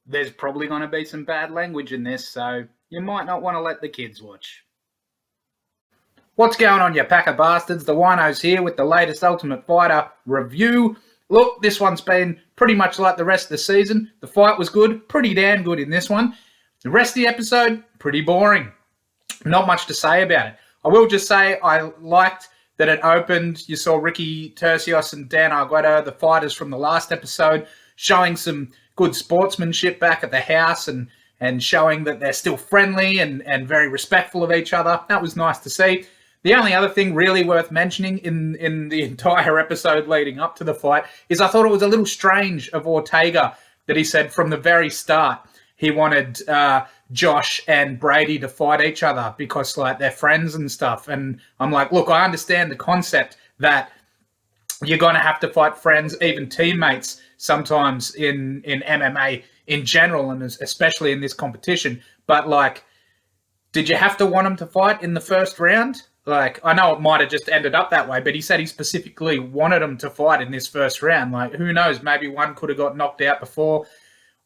There's probably going to be some bad language in this, so you might not want to let the kids watch. What's going on, you pack of bastards? The Winos here with the latest Ultimate Fighter review. Look, this one's been pretty much like the rest of the season. The fight was good, pretty damn good in this one. The rest of the episode, pretty boring. Not much to say about it. I will just say I liked that it opened. You saw Ricky Tercios and Dan Argueta, the fighters from the last episode, showing some good sportsmanship back at the house and showing that they're still friendly and very respectful of each other. That was nice to see. The only other thing really worth mentioning in the entire episode leading up to the fight is I thought it was a little strange of Ortega that he said from the very start he wanted Josh and Brady to fight each other because they're friends and stuff. And I'm like, look, I understand the concept that you're going to have to fight friends, even teammates, sometimes in MMA in general, and especially in this competition. But did you have to want them to fight in the first round? I know it might have just ended up that way, but he said he specifically wanted them to fight in this first round. Who knows? Maybe one could have got knocked out before,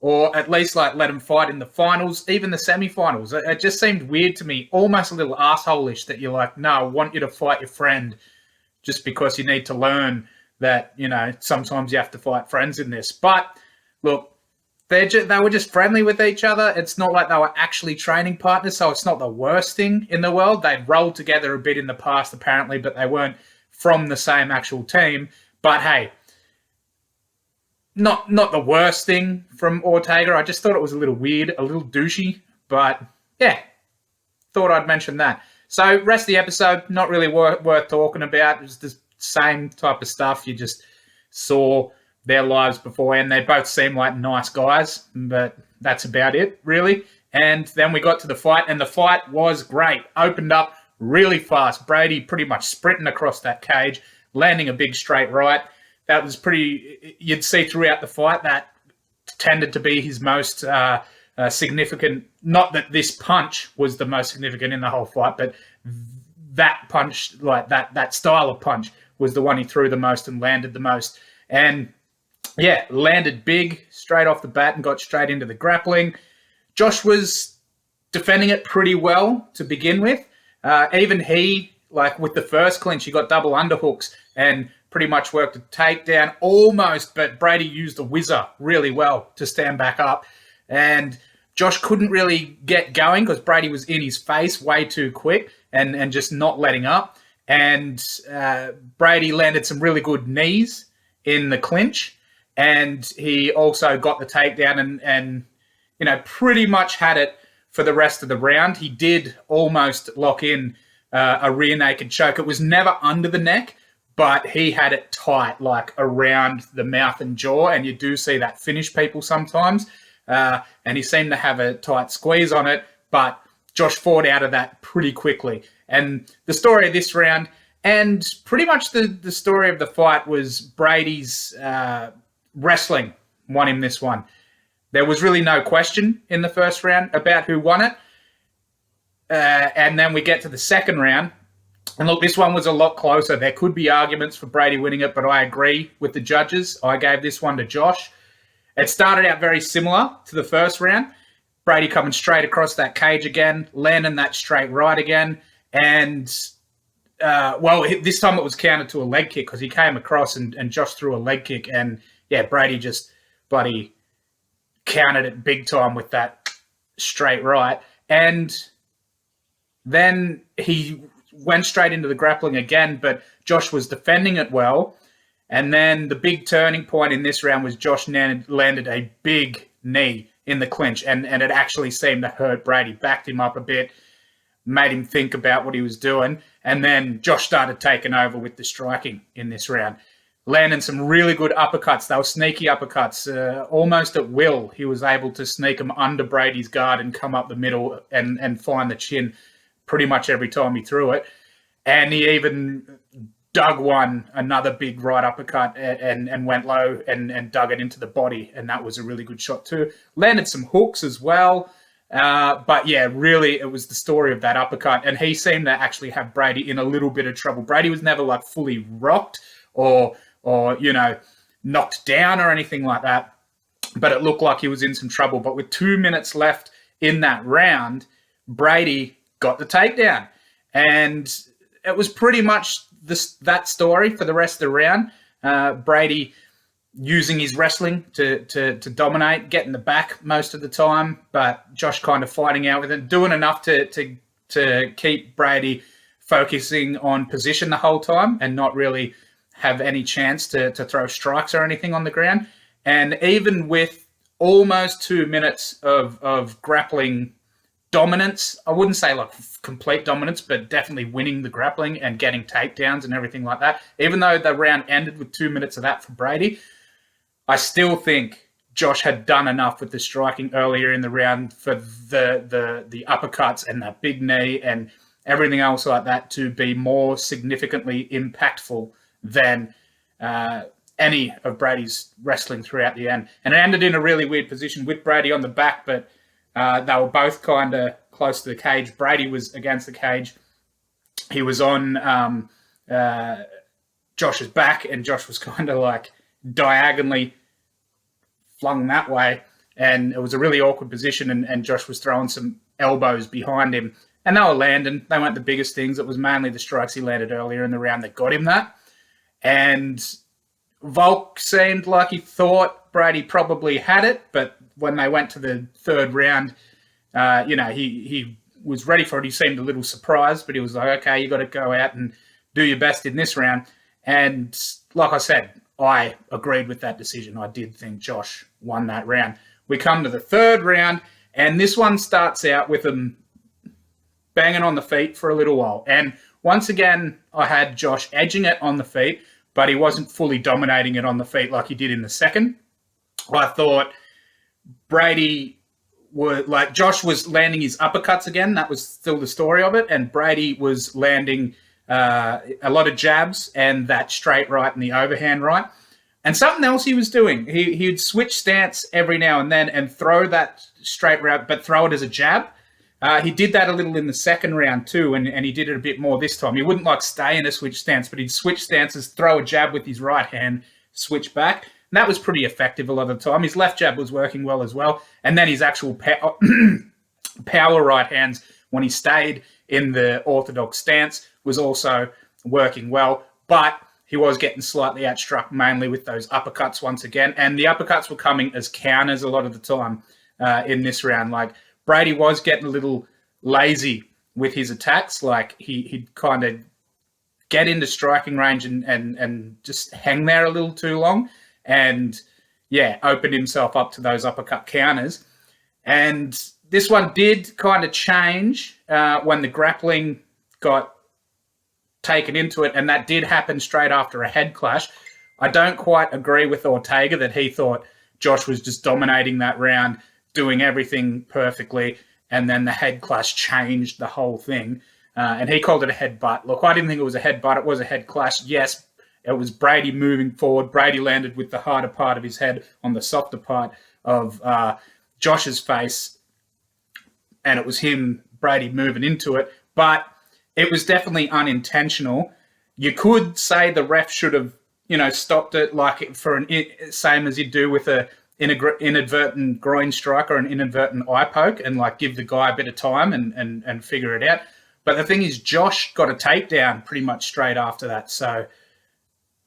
or at least let them fight in the finals, even the semi-finals. It just seemed weird to me, almost a little asshole-ish that you're like, no, I want you to fight your friend just because you need to learn that, sometimes you have to fight friends in this. But look, they were just friendly with each other. It's not like they were actually training partners, so it's not the worst thing in the world. They'd rolled together a bit in the past, apparently, but they weren't from the same actual team. But hey, not the worst thing from Ortega. I just thought it was a little weird, a little douchey. But yeah, thought I'd mention that. So rest of the episode, not really worth talking about. It was the same type of stuff. You just saw their lives before, and they both seem like nice guys, but that's about it, really. And then we got to the fight, and the fight was great. Opened up really fast. Brady pretty much sprinting across that cage, landing a big straight right. That was pretty... You'd see throughout the fight that tended to be his most significant... Not that this punch was the most significant in the whole fight, but that punch, that style of punch, was the one he threw the most and landed the most. And yeah, landed big straight off the bat and got straight into the grappling. Josh was defending it pretty well to begin with. Even he, with the first clinch, he got double underhooks and pretty much worked a takedown almost, but Brady used the whizzer really well to stand back up. And Josh couldn't really get going because Brady was in his face way too quick and just not letting up. And Brady landed some really good knees in the clinch. And he also got the takedown and pretty much had it for the rest of the round. He did almost lock in a rear naked choke. It was never under the neck, but he had it tight, around the mouth and jaw. And you do see that finish people sometimes. And he seemed to have a tight squeeze on it, but Josh fought out of that pretty quickly. And the story of this round, and pretty much the story of the fight, was Brady's wrestling won him this one. There was really no question in the first round about who won it. And then we get to the second round. And look, this one was a lot closer. There could be arguments for Brady winning it, but I agree with the judges. I gave this one to Josh. It started out very similar to the first round. Brady coming straight across that cage again, landing that straight right again. And, this time it was countered to a leg kick because he came across and Josh threw a leg kick. And, yeah, Brady just bloody countered it big time with that straight right. And then he went straight into the grappling again, but Josh was defending it well. And then the big turning point in this round was Josh landed a big knee in the clinch, and it actually seemed to hurt Brady. Backed him up a bit, made him think about what he was doing, and then Josh started taking over with the striking in this round, landing some really good uppercuts. They were sneaky uppercuts, almost at will. He was able to sneak them under Brady's guard and come up the middle and find the chin pretty much every time he threw it. And he even dug another big right uppercut and went low and dug it into the body. And that was a really good shot too. Landed some hooks as well. But yeah, really, it was the story of that uppercut. And he seemed to actually have Brady in a little bit of trouble. Brady was never fully rocked or knocked down or anything like that. but it looked like he was in some trouble. But with 2 minutes left in that round, Brady got the takedown. And it was pretty much that story for the rest of the round. Brady using his wrestling to dominate, getting the back most of the time, but Josh kind of fighting out with it, doing enough to keep Brady focusing on position the whole time and not really have any chance to throw strikes or anything on the ground. And even with almost 2 minutes of grappling dominance, I wouldn't say like complete dominance, but definitely winning the grappling and getting takedowns and everything like that. Even though the round ended with 2 minutes of that for Brady, I still think Josh had done enough with the striking earlier in the round for the uppercuts and that big knee and everything else like that to be more significantly impactful than any of Brady's wrestling throughout the end. And it ended in a really weird position with Brady on the back, but they were both kind of close to the cage. Brady was against the cage. He was on Josh's back, and Josh was kind of like diagonally flung that way. And it was a really awkward position, and Josh was throwing some elbows behind him. And they were landing. They weren't the biggest things. It was mainly the strikes he landed earlier in the round that got him that. And Volk seemed like he thought Brady probably had it, but when they went to the third round, he was ready for it. He seemed a little surprised, but he was like, okay, you got to go out and do your best in this round. And like I said, I agreed with that decision. I did think Josh won that round. We come to the third round, and this one starts out with him banging on the feet for a little while. And once again, I had Josh edging it on the feet, but he wasn't fully dominating it on the feet like he did in the second. I thought Josh was landing his uppercuts again. That was still the story of it. And Brady was landing a lot of jabs and that straight right and the overhand right. And something else he was doing, he'd switch stance every now and then and throw that straight right, but throw it as a jab. He did that a little in the second round too, and he did it a bit more this time. He wouldn't like stay in a switch stance, but he'd switch stances, throw a jab with his right hand, switch back. And that was pretty effective a lot of the time. His left jab was working well as well. And then his actual power right hands, when he stayed in the orthodox stance, was also working well. But he was getting slightly outstruck, mainly with those uppercuts once again. And the uppercuts were coming as counters a lot of the time in this round. Like, Brady was getting a little lazy with his attacks. Like, he'd kind of get into striking range and just hang there a little too long. And, yeah, opened himself up to those uppercut counters. And this one did kind of change when the grappling got taken into it, and that did happen straight after a head clash. I don't quite agree with Ortega that he thought Josh was just dominating that round, doing everything perfectly, and then the head clash changed the whole thing. And he called it a headbutt. Look, I didn't think it was a headbutt. It was a head clash. Yes, it was Brady moving forward. Brady landed with the harder part of his head on the softer part of Josh's face, and it was him, Brady, moving into it. But it was definitely unintentional. You could say the ref should have, stopped it, like same as you do with a inadvertent groin strike or an inadvertent eye poke, and like give the guy a bit of time and figure it out. But the thing is, Josh got a takedown pretty much straight after that, so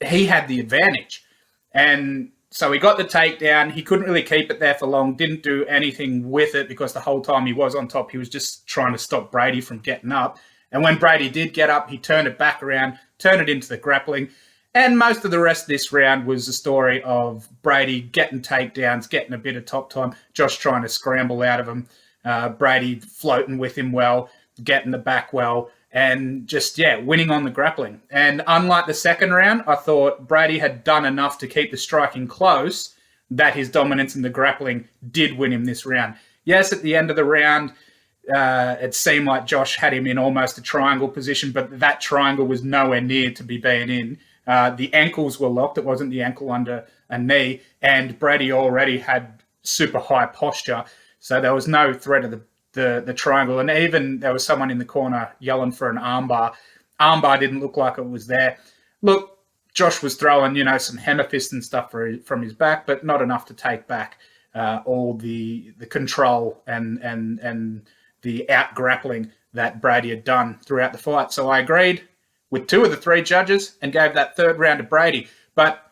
he had the advantage. And so he got the takedown. He couldn't really keep it there for long, didn't do anything with it because the whole time he was on top, he was just trying to stop Brady from getting up. And when Brady did get up, he turned it back around, turned it into the grappling. And most of the rest of this round was the story of Brady getting takedowns, getting a bit of top time, Josh trying to scramble out of him, Brady floating with him well, getting the back well, and just, winning on the grappling. And unlike the second round, I thought Brady had done enough to keep the striking close that his dominance in the grappling did win him this round. Yes, at the end of the round, it seemed like Josh had him in almost a triangle position, but that triangle was nowhere near to be being in. The ankles were locked. It wasn't the ankle under a knee, and Brady already had super high posture, so there was no threat of the triangle. And even there was someone in the corner yelling for an armbar. Armbar didn't look like it was there. Look, Josh was throwing, some hammer fists and stuff from his back, but not enough to take back all the control and the out grappling that Brady had done throughout the fight. So I agreed with 2 of the 3 judges and gave that 3rd round to Brady. But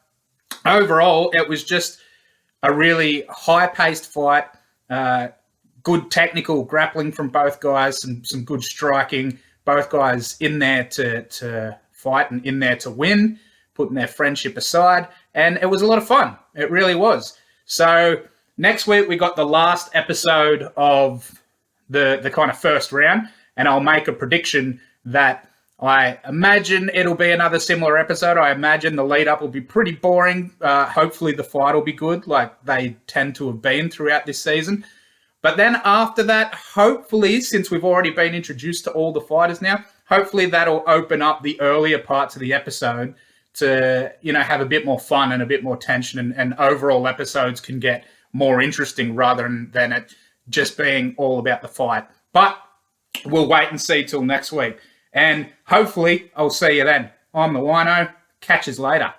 overall, it was just a really high-paced fight, good technical grappling from both guys, some good striking, both guys in there to fight and in there to win, putting their friendship aside, and it was a lot of fun. It really was. So next week, we got the last episode of the kind of first round, and I'll make a prediction that I imagine it'll be another similar episode. I imagine the lead-up will be pretty boring. Hopefully the fight will be good, like they tend to have been throughout this season. But then after that, hopefully, since we've already been introduced to all the fighters now, hopefully that'll open up the earlier parts of the episode to, have a bit more fun and a bit more tension, and overall episodes can get more interesting rather than it just being all about the fight. But we'll wait and see till next week. And hopefully I'll see you then. I'm the Wino. Catch us later.